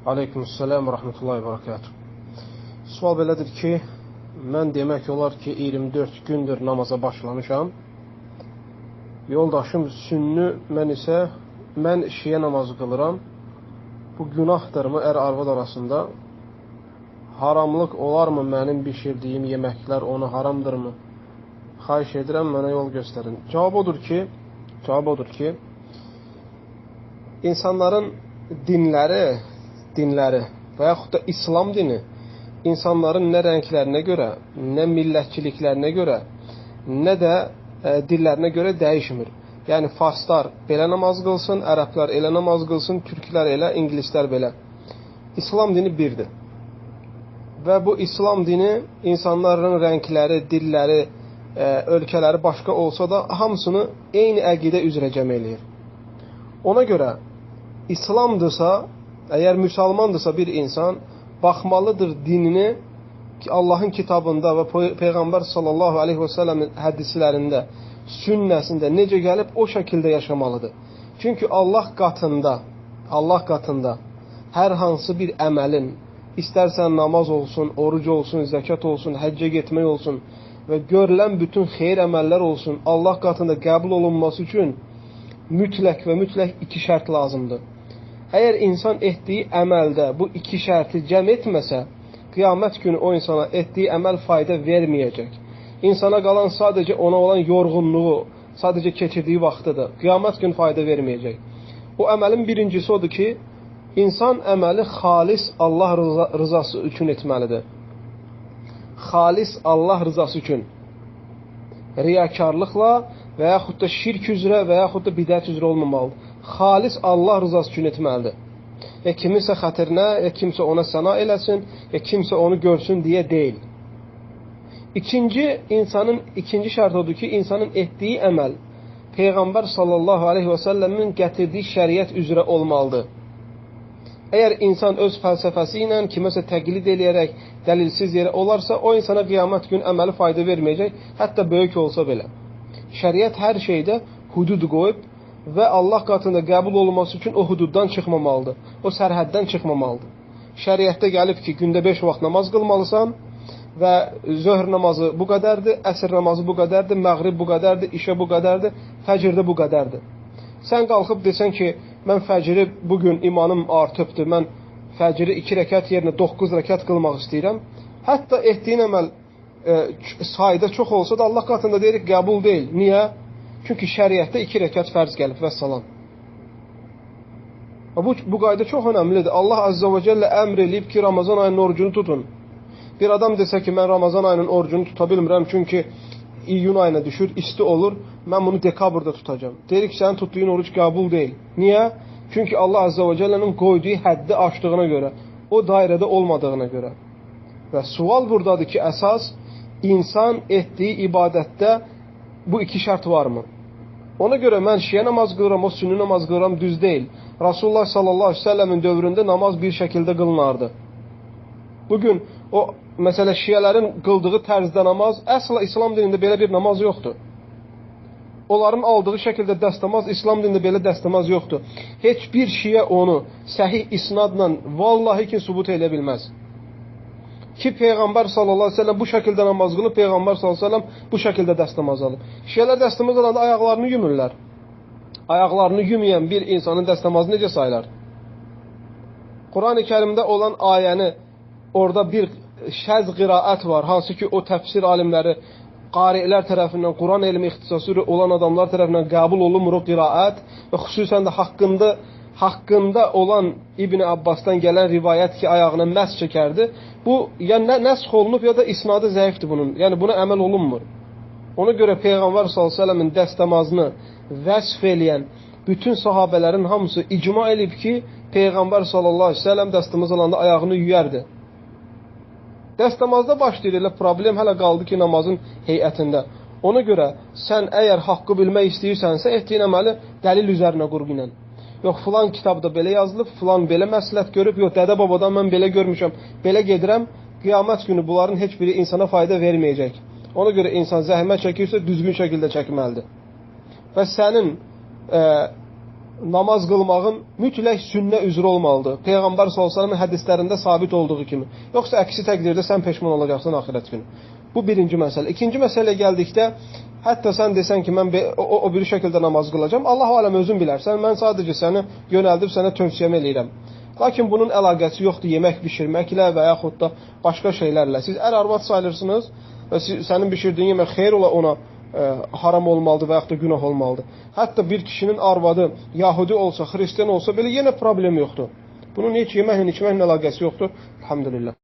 Aleykümselam və rəhmətullahi və barakatuh. Sual belədir ki, mən demək olar ki, 24 gündür namaza başlamışam. Yoldaşım sünni, mən şiə namazı qılıram. Bu günahdırmı ər-arvad arasında? Haramlıq olarmı mənim bişirdiyim yeməklər onu haramdırmı? Xahiş edirəm, mənə yol göstərin. Cavab odur ki, insanların dinləri və yaxud da İslam dini insanların nə rənglərinə görə, nə millətçiliklərinə görə, nə də dillərinə görə dəyişmir. Yəni farslar belə namaz qılsın, ərəblər elə namaz qılsın, türklər elə, ingilislər belə. İslam dini birdir. Və bu İslam dini insanların rəngləri, dilləri, ölkələri başqa olsa da hamısını eyni əqidə üzrə cəm eləyir. Ona görə İslamdırsa, əgər müsəlmandırsa bir insan, baxmalıdır dinini ki, Allahın kitabında və Peyğəmbər sallallahu aleyhi və səlləmin hədislərində, sünnəsində necə gəlib o şəkildə yaşamalıdır. Çünki Allah qatında hər hansı bir əməlin, istərsən namaz olsun, oruc olsun, zəkat olsun, həccə getmək olsun və görülən bütün xeyir əməllər olsun, Allah qatında qəbul olunması üçün mütləq iki şərt lazımdır. Əgər insan etdiyi əməldə bu iki şərti cəm etməsə, qiyamət günü o insana etdiyi əməl fayda verməyəcək. İnsana qalan sadəcə ona olan yorğunluğu, sadəcə keçirdiyi vaxtıdır. Qiyamət günü fayda verməyəcək. O əməlin birincisi odur ki, insan əməli xalis Allah rızası üçün etməlidir. Xalis Allah rızası üçün. Riyakarlıqla və yaxud da şirk üzrə və yaxud da bidət üzrə olmamalıdır. Xalis Allah rızası üçün etməlidir. Ya kiminsə xətrinə, ya kimsə ona səna eləsin, ya kimsə onu görsün deyə deyil. İkinci şərt odur ki, insanın etdiyi əməl Peyğəmbər sallallahu aleyhi və səlləmin gətirdiyi şəriət üzrə olmalıdır. Əgər insan öz fəlsəfəsi ilə kiməsə təqlid eləyərək dəlilsiz yerə olarsa, o insana qiyamət gün əməli fayda verməyəcək, hətta böyük olsa belə. Şəriət hər şeydə hudud qoyub və Allah qatında qəbul olunması üçün o hududdan çıxmamalıdır, o sərhəddən çıxmamalıdır. Şəriətdə gəlib ki, gündə 5 vaxt namaz qılmalısan və zöhr namazı bu qədərdir, əsr namazı bu qədərdir, məğrib bu qədərdir, işə bu qədərdir, fəcrdə bu qədərdir. Sən qalxıb desən ki, mən fəcri bugün imanım artıbdır, mən fəcri 2 rəkət yerinə 9 rəkət qılmaq istəyirəm. Hətta etdiyin əməl sayda çox olsa da Allah qatında deyirik qəbul deyil. Niyə? Çünki şəriətdə 2 rəkət fərz gəlib və salam. Bu qayda çox önəmlidir. Allah Azza və Cəllə əmr eləyib ki, Ramazan ayının orucunu tutun. Bir adam desə ki, mən Ramazan ayının orucunu tuta bilmirəm, çünki iyun ayına düşür, isti olur, mən bunu dekabrda tutacam. Deyirik ki, sənin tutduğun oruc qəbul deyil. Niyə? Çünki Allah Azza və Cəllənin qoyduğu həddi aşdığına görə, o dairədə olmadığına görə. Və sual buradadır ki, əsas insan etdiyi ibadətdə bu iki şərt varmı? Ona görə mən şiə namaz qılıram, o sünni namaz qılıram, düz deyil. Rasulullah sallallahu aleyhi ve sellemin dövründə namaz bir şəkildə qılınardı. Bugün o, məsələ şiələrin qıldığı tərzdə namaz, əsla İslam dinində belə bir namaz yoxdur. Onların aldığı şəkildə dəstəmaz, İslam dinində belə dəstəmaz yoxdur. Heç bir şiə onu səhih isnadla vallahi ki, subut eləyə bilməz. Ki, Peyğəmbər sallallahu aleyhi ve sellem bu şəkildə namaz qılıb, Peyğəmbər sallallahu aleyhi ve sellem bu şəkildə dəstəmaz alıb. Şiələr dəstəmaz alanda ayaqlarını yumurlar. Ayaqlarını yumayan bir insanın dəstəmazı necə sayılar? Quran-ı Kərimdə olan ayəni, orada bir şəz qiraət var, hansı ki, o təfsir alimləri, qarilər tərəfindən, Quran elmi ixtisası olan adamlar tərəfindən qəbul olunmur o qiraət və xüsusən də haqqında olan İbn Abbasdan gələn rivayət ki, ayağına məs çəkərdi. Bu, ya nəsx olunub, ya da isnadı zəifdir bunun. Yəni, buna əməl olunmur. Ona görə Peyğəmbər s.ə.v-in dəstəmazını vəsf eləyən bütün sahabələrin hamısı icma elib ki, Peyğəmbər s.ə.v dəstəmaz alanda ayağını yüyərdi. Dəstəmazda başlayır elə problem hələ qaldı ki, namazın heyətində. Ona görə sən əgər haqqı bilmək istəyirsənsə, etdiyin əməli dəlil üzərinə qurğu ilə. Yox, filan kitabda belə yazılıb, filan belə məsləhət görüb, yox, dədə babadan mən belə görmüşəm, belə gedirəm, qiyamət günü bunların heç biri insana fayda verməyəcək. Ona görə insan zəhmət çəkirsə, düzgün şəkildə çəkməlidir. Və sənin namaz qılmağın mütləq sünnə üzrə olmalıdır. Peyğəmbər s.ə.v-in hədislərində sabit olduğu kimi. Yoxsa əksi təqdirdə sən peşman olacaqsan axirət günü. Bu birinci məsələ. İkinci məsələyə gəldikdə, hətta sən desən ki, mən o bir şəkildə namaz qılacağım, Allah aləm özün bilərsən, mən sadəcə səni yönəldib sənə tövsiyəm eləyirəm. Lakin bunun əlaqəsi yoxdur yemək bişirməklə və yaxud da başqa şeylərlə. Siz ər-arvad sayılırsınız və sənin bişirdiyin yemək xeyr ola ona haram olmalıdır və yaxud da günah olmalıdır. Hətta bir kişinin arvadı Yahudi olsa, Xristiyan olsa belə yenə problem yoxdur. Bunun heç yeməklə, içməklə əlaqəsi yoxdur. Elhamdülillah.